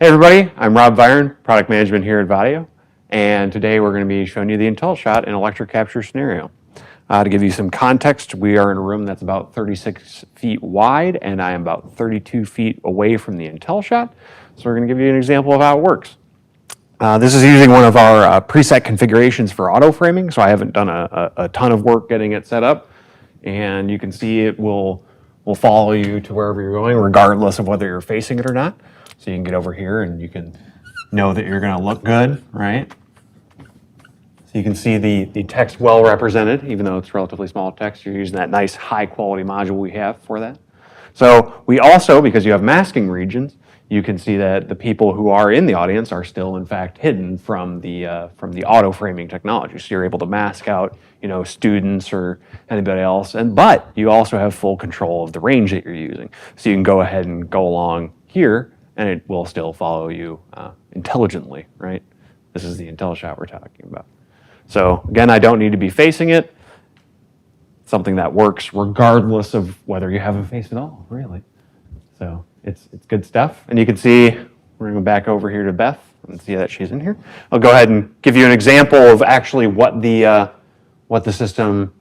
Hey everybody, I'm Rob Byron, Product Management here at Vaddio, and today we're going to be showing you the IntelliSHOT in a lecture capture scenario. To give you some context, we are in a room that's about 36 feet wide, and I am about 32 feet away from the IntelliSHOT, so we're going to give you an example of how it works. This is using one of our preset configurations for auto framing, so I haven't done a ton of work getting it set up, and you can see it will follow you to wherever you're going, regardless of whether you're facing it or not. So you can get over here and you can know that you're going to look good, right? So you can see the text well represented, even though it's relatively small text. You're using that nice high quality module we have for that. So we also, because you have masking regions, you can see that the people who are in the audience are still in fact hidden from the auto framing technology. So you're able to mask out, students or anybody else, but you also have full control of the range that you're using. So you can go ahead and go along here and it will still follow you intelligently, right? This is the IntelliSHOT we're talking about. So again, I don't need to be facing it. Something that works regardless of whether you have a face at all, really. So it's good stuff. And you can see, we're going to go back over here to Beth and see that she's in here. I'll go ahead and give you an example of actually what the system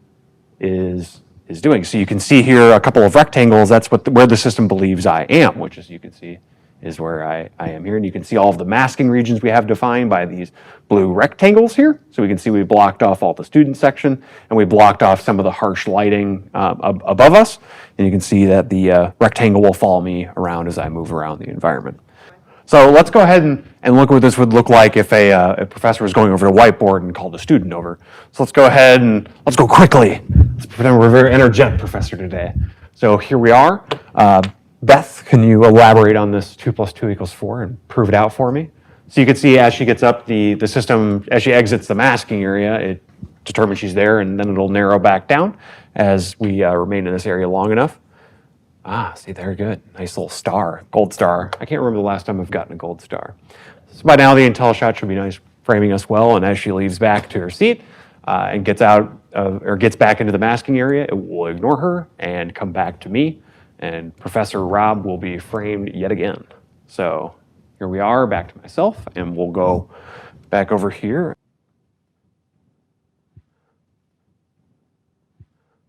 is doing. So you can see here a couple of rectangles. That's where the system believes I am, which, as you can see, is where I am here. And you can see all of the masking regions we have defined by these blue rectangles here. So we can see we blocked off all the student section and we blocked off some of the harsh lighting above us. And you can see that the rectangle will follow me around as I move around the environment. So let's go ahead and look what this would look like if a professor was going over to a whiteboard and called a student over. So let's go ahead and let's go quickly. Let's pretend we're a very energetic professor today. So here we are. Beth, can you elaborate on this 2 + 2 = 4 and prove it out for me? So you can see as she gets up, the system, as she exits the masking area, it determines she's there, and then it'll narrow back down as we remain in this area long enough. See, there, good. Nice little star, gold star. I can't remember the last time I've gotten a gold star. So by now, the IntelliSHOT should be nice, framing us well, and as she leaves back to her seat and gets out or gets back into the masking area, it will ignore her and come back to me. And Professor Rob will be framed yet again. So here we are, back to myself, and we'll go back over here.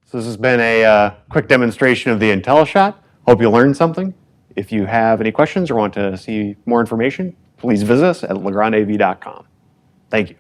So this has been a quick demonstration of the IntelliSHOT. Hope you learned something. If you have any questions or want to see more information, please visit us at legrandav.com. Thank you.